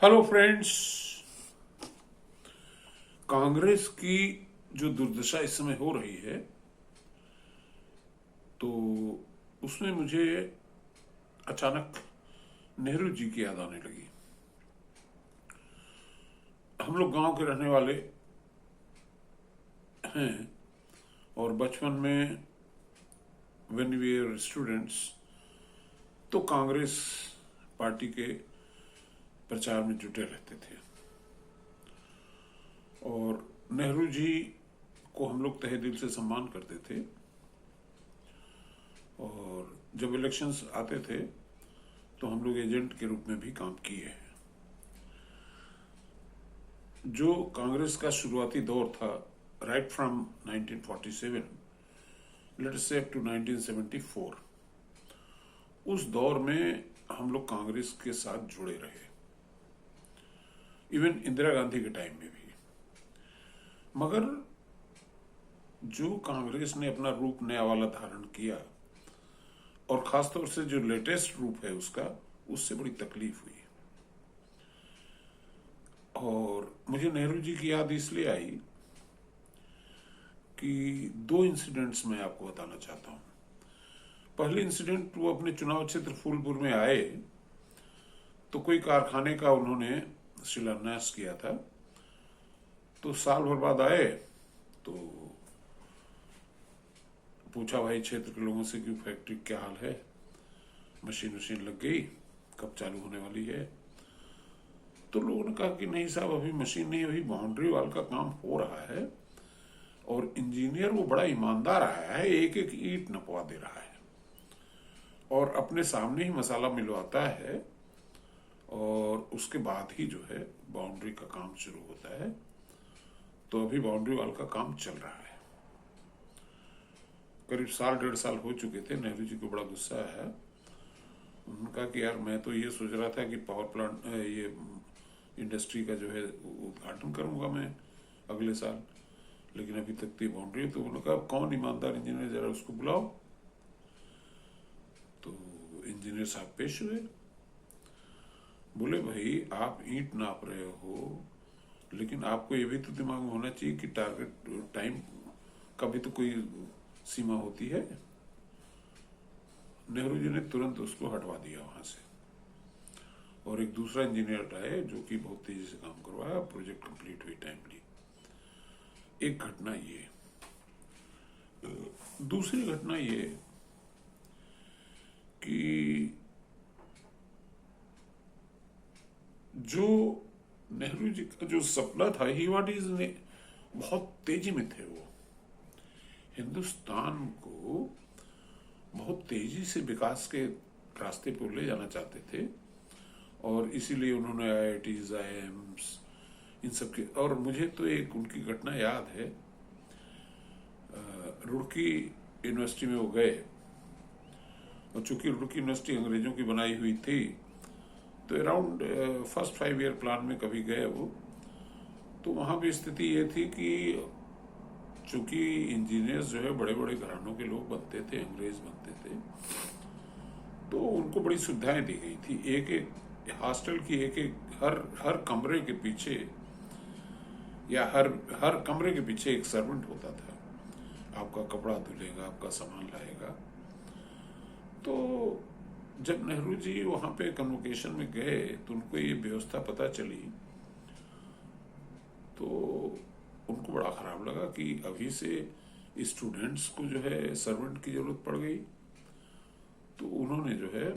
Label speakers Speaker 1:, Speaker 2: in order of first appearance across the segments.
Speaker 1: Hello friends. Congress की जो दुर्दशा इस समय हो रही है तो उसमें मुझे अचानक नेहरू जी की याद आने लगी। हम लोग गांव के रहने वाले हैं और बचपन में व्हेन वी आर स्टूडेंट्स तो कांग्रेस पार्टी के प्रचार में जुटे रहते थे और नेहरू जी को हम लोग तहे दिल से सम्मान करते थे। और जब इलेक्शंस आते थे तो हम लोग एजेंट के रूप में भी काम किए हैं। जो कांग्रेस का शुरुआती दौर था राइट फ्रॉम 1947 लेट अस से अप टू 1974, उस दौर में हम लोग कांग्रेस के साथ जुड़े रहे, इवन इंदिरा गांधी के टाइम में भी। मगर जो कांग्रेस ने अपना रूप नया वाला धारण किया और खासतौर से जो लेटेस्ट रूप है उसका, उससे बड़ी तकलीफ हुई। और मुझे नेहरू जी की याद इसलिए आई कि दो इंसिडेंट्स मैं आपको बताना चाहता हूं। पहले इंसिडेंट, वो अपने चुनाव क्षेत्र फूलपुर में आए तो कोई कारखाने का उन्होंने शिलान्यास किया था। तो साल भर बाद आए तो पूछा भाई क्षेत्र के लोगों से कि फैक्ट्री क्या हाल है, मशीन वशीन लग गई, कब चालू होने वाली है। तो लोगों ने कहा कि नहीं साहब, अभी मशीन नहीं, अभी बाउंड्री वाल का काम हो रहा है और इंजीनियर वो बड़ा ईमानदार आया है, एक एक ईंट नपवा दे रहा है और अपने सामने ही मसाला मिलवाता है और उसके बाद ही जो है बाउंड्री का काम शुरू होता है। तो अभी बाउंड्री वाल का काम चल रहा है। करीब साल डेढ़ साल हो चुके थे। नेहरू जी को बड़ा गुस्सा आया। उन्होंने कहा कि यार, मैं तो ये सोच रहा था कि पावर प्लांट, ये इंडस्ट्री का जो है उद्घाटन करूंगा मैं अगले साल, लेकिन अभी तक तो ये बाउंड्री है। तो उन्होंने कहा कौन ईमानदार इंजीनियर, जरा उसको बुलाओ। तो इंजीनियर साहब पेश हुए। बोले भाई, आप ईंट नाप रहे हो, लेकिन आपको ये भी तो दिमाग में होना चाहिए कि टारगेट टाइम का भी तो कोई सीमा होती है। नेहरू जी ने तुरंत उसको हटवा दिया वहां से और एक दूसरा इंजीनियर हटाए जो कि बहुत तेजी से काम करवाया। प्रोजेक्ट कंप्लीट हुई टाइमली। एक घटना ये। दूसरी घटना ये कि जो नेहरू जी का जो सपना था, ही वाट इज ने, बहुत तेजी में थे। वो हिंदुस्तान को बहुत तेजी से विकास के रास्ते पर ले जाना चाहते थे और इसीलिए उन्होंने IITs, IIMs, इन सब के। और मुझे तो एक उनकी घटना याद है। रुड़की यूनिवर्सिटी में वो गए और चूंकि रुड़की यूनिवर्सिटी अंग्रेजों की बनाई हुई थी तो अराउंड फर्स्ट 5 ईयर प्लान में कभी गए वो, तो वहां भी स्थिति ये थी कि चूंकि इंजीनियर्स जो है बड़े बड़े घरानों के लोग बनते थे, अंग्रेज बनते थे, तो उनको बड़ी सुविधाएं दी गई थी। एक एक हॉस्टल की एक एक हर कमरे के पीछे या हर कमरे के पीछे एक सर्वेंट होता था। आपका कपड़ा धुलेगा, आपका सामान लाएगा। तो जब नेहरू जी वहां पे कन्वोकेशन में गए तो उनको ये व्यवस्था पता चली तो उनको बड़ा खराब लगा कि अभी से स्टूडेंट्स को जो है सर्वेंट की जरूरत पड़ गई। तो उन्होंने जो है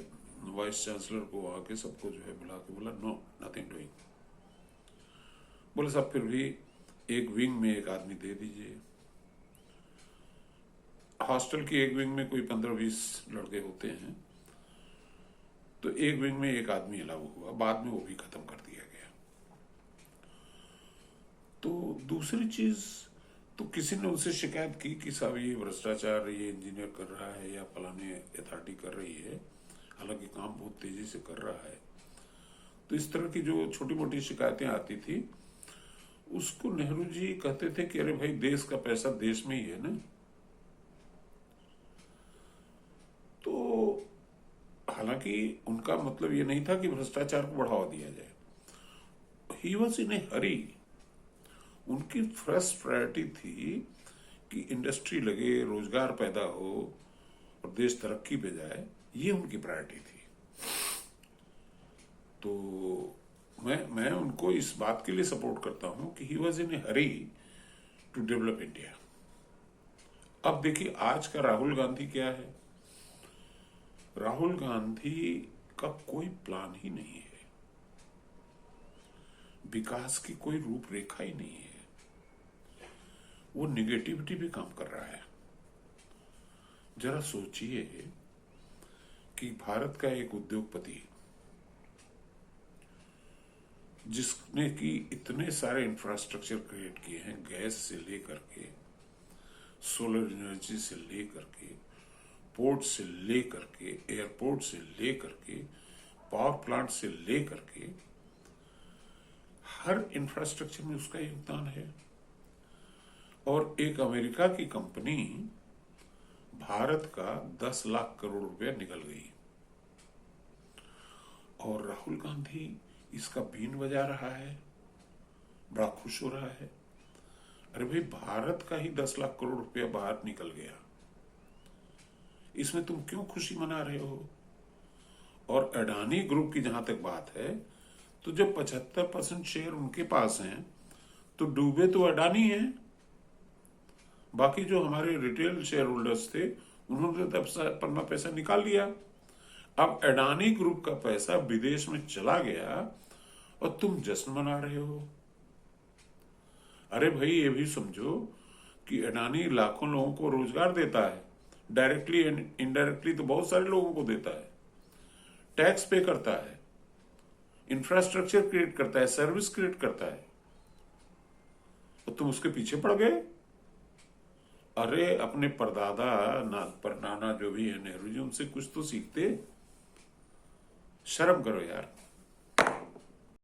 Speaker 1: वाइस चांसलर को आके सबको जो है बुला के बोला, नो, नथिंग डूइंग। बोले साहब, फिर भी एक विंग में एक आदमी दे दीजिए। हॉस्टल की एक विंग में कोई 15-20 लड़के होते हैं, तो एक विंग में एक आदमी अलाउ हुआ। बाद में वो भी खत्म कर दिया गया। तो दूसरी चीज, तो किसी ने उनसे शिकायत की कि साहब ये भ्रष्टाचार ये इंजीनियर कर रहा है या फलाने अथॉरिटी कर रही है, हालांकि काम बहुत तेजी से कर रहा है। तो इस तरह की जो छोटी मोटी शिकायतें आती थी, उसको नेहरू जी कहते थे कि अरे भाई, देश का पैसा देश में ही है ना। तो हालांकि उनका मतलब ये नहीं था कि भ्रष्टाचार को बढ़ावा दिया जाए। ही वॉज इन ए हरी। उनकी फर्स्ट प्रायोरिटी थी कि इंडस्ट्री लगे, रोजगार पैदा हो और देश तरक्की पे जाए, ये उनकी प्रायोरिटी थी। तो मैं उनको इस बात के लिए सपोर्ट करता हूं कि he was in a hurry to develop India. अब देखिए आज का राहुल गांधी क्या है। राहुल गांधी का कोई प्लान ही नहीं है, विकास की कोई रूपरेखा ही नहीं है, वो निगेटिविटी भी काम कर रहा है। जरा सोचिए कि भारत का एक उद्योगपति जिसने कि इतने सारे इंफ्रास्ट्रक्चर क्रिएट किए हैं, गैस से लेकर के, सोलर एनर्जी से लेकर के, पोर्ट से लेकर के, एयरपोर्ट से लेकर के, पावर प्लांट से लेकर के, हर इंफ्रास्ट्रक्चर में उसका योगदान है। और एक अमेरिका की कंपनी भारत का 10 लाख करोड़ रुपया निकल गई और राहुल गांधी इसका बीन बजा रहा है, बड़ा खुश हो रहा है। अरे भाई, भारत का ही 10 लाख करोड़ रुपया बाहर निकल गया, इसमें तुम क्यों खुशी मना रहे हो? और अडानी ग्रुप की जहां तक बात है, तो जब 75% शेयर उनके पास हैं तो डूबे तो अडानी हैं। बाकी जो हमारे रिटेल शेयर होल्डर्स थे उन्होंने तब अपना पैसा निकाल लिया। अब अडानी ग्रुप का पैसा विदेश में चला गया और तुम जश्न मना रहे हो। अरे भाई, ये भी समझो कि अडानी लाखों लोगों को रोजगार देता है, डायरेक्टली एंड इनडायरेक्टली तो बहुत सारे लोगों को देता है, टैक्स पे करता है, इंफ्रास्ट्रक्चर क्रिएट करता है, सर्विस क्रिएट करता है, और तुम उसके पीछे पड़ गए। अरे अपने परदादा परनाना जो भी है नेहरू जी, उनसे कुछ तो सीखते, शर्म करो यार।